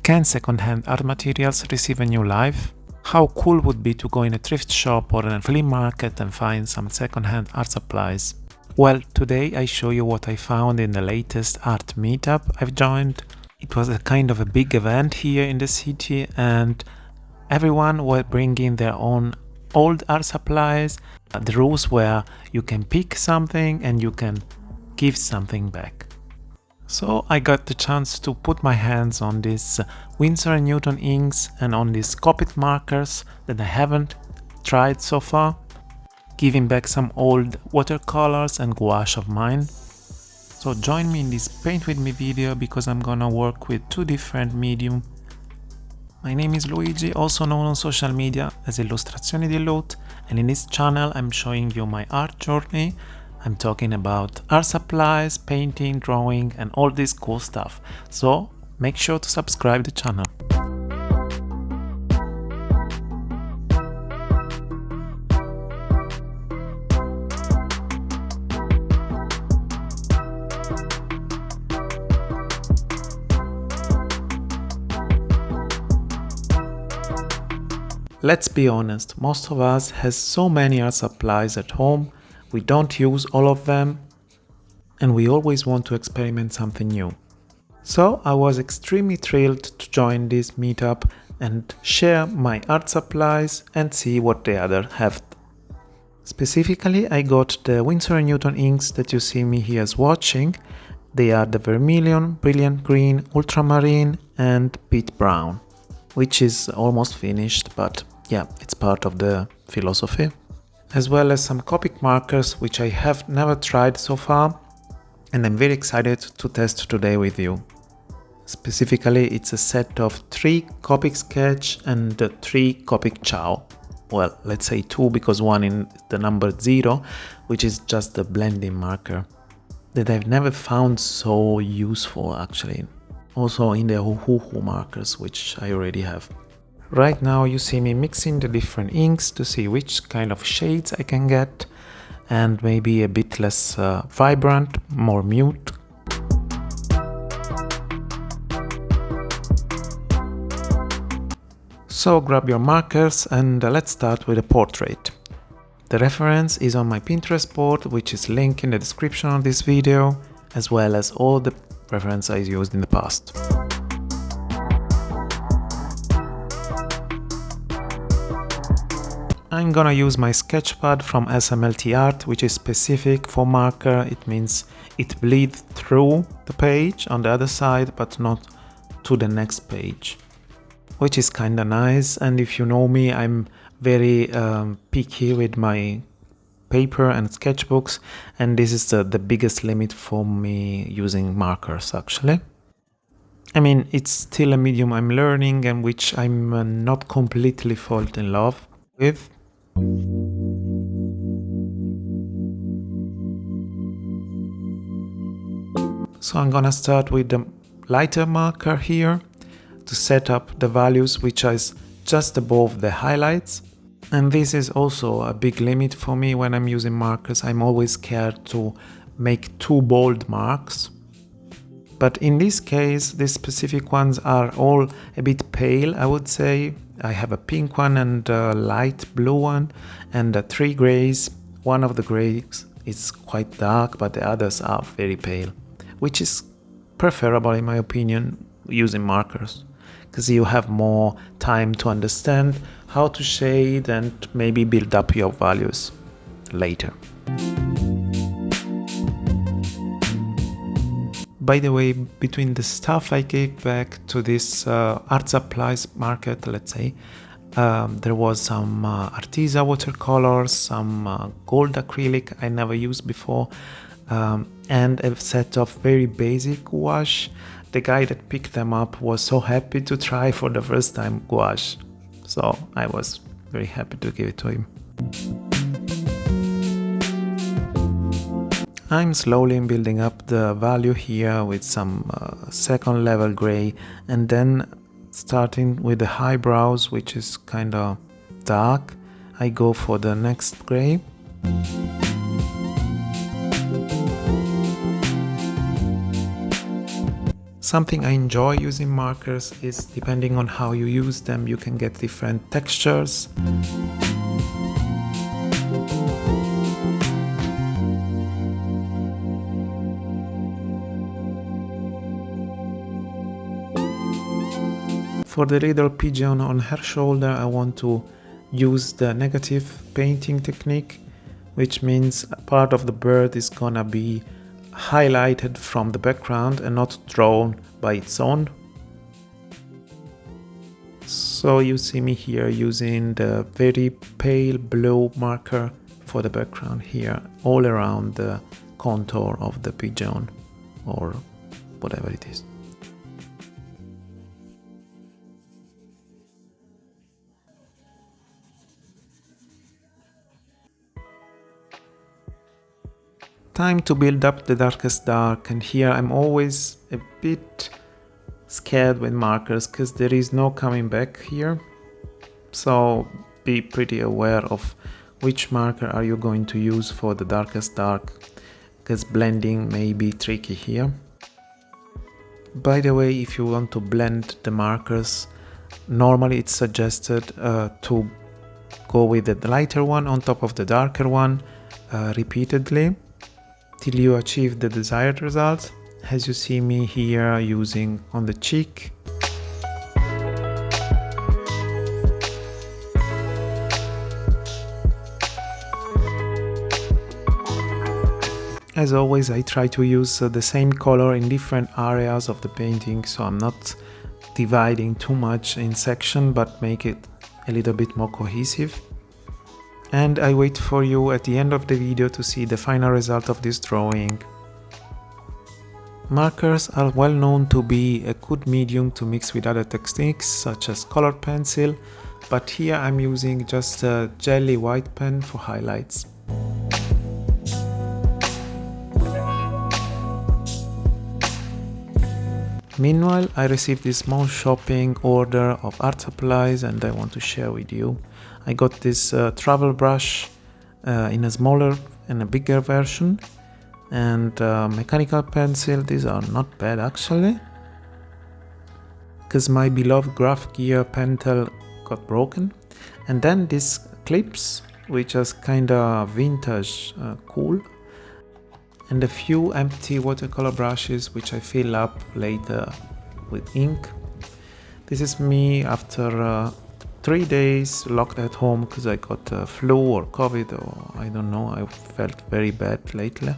Can second-hand art materials receive a new life? How cool would it be to go in a thrift shop or in a flea market and find some second-hand art supplies? Well, today I show you what I found in the latest art meetup I've joined. It was a kind of a big event here in the city and everyone were bringing their own old art supplies. The rules were you can pick something and you can give something back. So I got the chance to put my hands on these Winsor Newton inks and on these Copic markers that I haven't tried so far, giving back some old watercolors and gouache of mine. So join me in this paint with me video because I'm gonna work with two different medium. My name is Luigi, also known on social media as illustrazionidilut, and in this channel I'm showing you my art journey. I'm talking about art supplies, painting, drawing and all this cool stuff. So make sure to subscribe to the channel. Let's be honest, most of us has so many art supplies at home. We don't use all of them and we always want to experiment something new. So I was extremely thrilled to join this meetup and share my art supplies and see what the others have. Specifically, I got the Winsor Newton inks that you see me here swatching. They are the Vermilion, Brilliant Green, Ultramarine and Peat Brown, which is almost finished, but yeah, it's part of the philosophy. As well as some Copic markers, which I have never tried so far, and I'm very excited to test today with you. Specifically, it's a set of 3 Copic sketch and 3 Copic chow. Well, let's say 2 because one in the number 0, which is just the blending marker that I've never found so useful actually. Also in the Huhu markers, which I already have. Right now you see me mixing the different inks to see which kind of shades I can get and maybe a bit less vibrant, more mute. So grab your markers and let's start with a portrait. The reference is on my Pinterest board, which is linked in the description of this video, as well as all the references I used in the past. I'm gonna use my sketchpad from SMLT Art, which is specific for marker. It means it bleeds through the page on the other side, but not to the next page, which is kinda nice. And if you know me, I'm very picky with my paper and sketchbooks, and this is the biggest limit for me using markers actually. I mean, it's still a medium I'm learning and which I'm not completely fallen in love with. So I'm gonna start with the lighter marker here to set up the values which is just above the highlights. And this is also a big limit for me when I'm using markers. I'm always scared to make too bold marks. But in this case, these specific ones are all a bit pale, I would say. I have a pink one and a light blue one and 3 grays. One of the grays is quite dark, but the others are very pale, which is preferable in my opinion using markers, because you have more time to understand how to shade and maybe build up your values later. By the way, between the stuff I gave back to this art supplies market, let's say, there was some Arteza watercolors, some gold acrylic I never used before, and a set of very basic gouache. The guy that picked them up was so happy to try for the first time gouache, so I was very happy to give it to him. I'm slowly building up the value here with some second level gray, and then starting with the highbrows, which is kind of dark, I go for the next gray. Something I enjoy using markers is depending on how you use them, you can get different textures. For the little pigeon on her shoulder, I want to use the negative painting technique, which means part of the bird is gonna be highlighted from the background and not drawn by its own. So you see me here using the very pale blue marker for the background here, all around the contour of the pigeon or whatever it is. Time to build up the darkest dark, and here I'm always a bit scared with markers because there is no coming back here. So be pretty aware of which marker are you going to use for the darkest dark, because blending may be tricky here. By the way, if you want to blend the markers, normally it's suggested to go with the lighter one on top of the darker one repeatedly till you achieve the desired result, as you see me here using on the cheek. As always, I try to use the same color in different areas of the painting, so I'm not dividing too much in section, but make it a little bit more cohesive. And I wait for you at the end of the video to see the final result of this drawing. Markers are well known to be a good medium to mix with other techniques such as colored pencil, but here I'm using just a jelly white pen for highlights. Meanwhile, I received this small shopping order of art supplies and I want to share with you. I got this travel brush in a smaller and a bigger version, and mechanical pencil. These are not bad actually, because my beloved graph gear pentel got broken. And then these clips, which is kinda vintage cool, and a few empty watercolor brushes which I fill up later with ink. This is me after 3 days locked at home because I got flu or COVID, or I don't know, I felt very bad lately.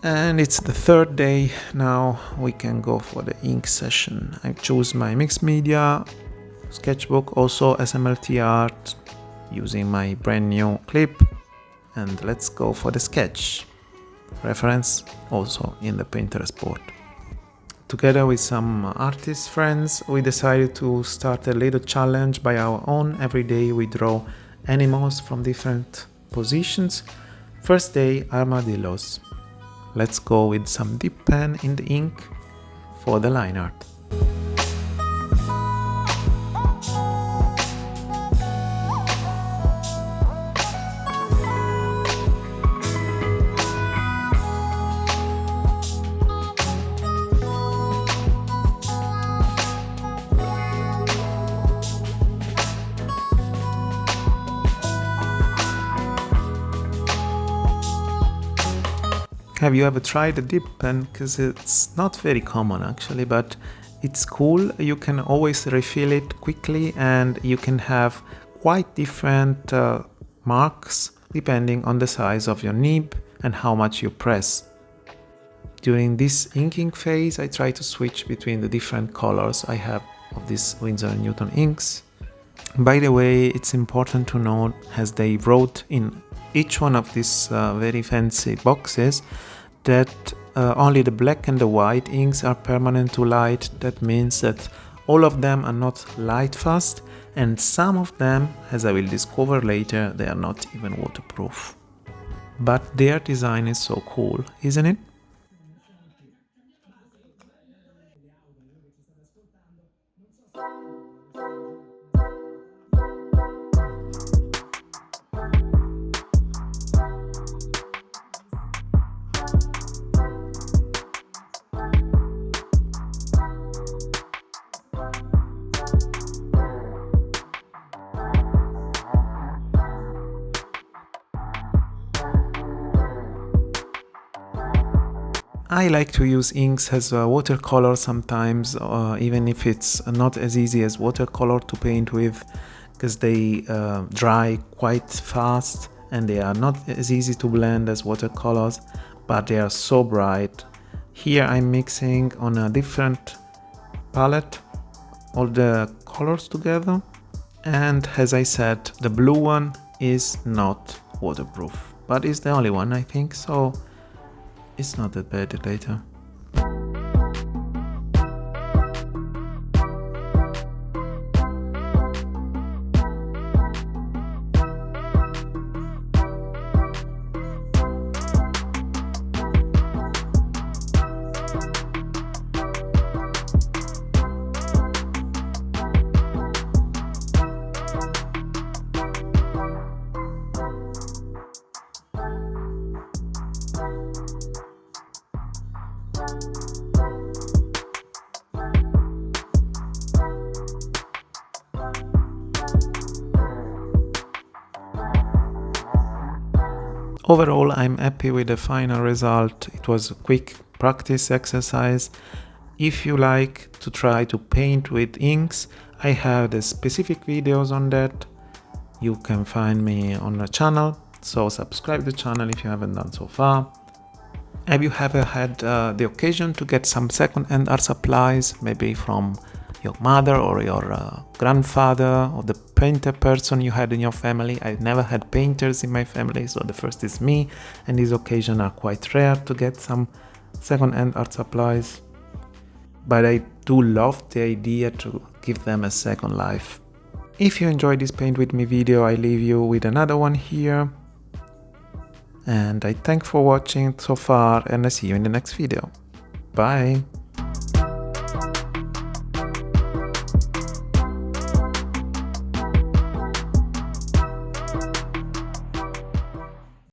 And it's the third day now, we can go for the ink session. I choose my mixed media sketchbook, also SMLT art, using my brand new clip, and let's go for the sketch. Reference also in the Pinterest board. Together with some artist friends, we decided to start a little challenge by our own. Every day we draw animals from different positions. First day, armadillos. Let's go with some dip pen in the ink for the line art. Have you ever tried a dip pen? Because it's not very common actually, but it's cool. You can always refill it quickly and you can have quite different marks depending on the size of your nib and how much you press. During this inking phase, I try to switch between the different colors I have of these Winsor Newton inks. By the way, it's important to note, as they wrote in each one of these very fancy boxes, that only the black and the white inks are permanent to light. That means that all of them are not light fast, and some of them, as I will discover later, they are not even waterproof. But their design is so cool, isn't it? I like to use inks as a watercolor sometimes, even if it's not as easy as watercolor to paint with, because they dry quite fast and they are not as easy to blend as watercolors, but they are so bright. Here I'm mixing on a different palette all the colors together, and as I said, the blue one is not waterproof, but it's the only one I think, so it's not that bad later. Overall, I'm happy with the final result. It was a quick practice exercise. If you like to try to paint with inks, I have the specific videos on that. You can find me on the channel, so subscribe to the channel if you haven't done so far. Have you ever had the occasion to get some second-hand art supplies, maybe from your mother or your grandfather or the painter person you had in your family? I've never had painters in my family, so the first is me, and these occasions are quite rare to get some second-hand art supplies. But I do love the idea to give them a second life. If you enjoyed this paint with me video, I leave you with another one here. And I thank for watching so far, and I see you in the next video. Bye!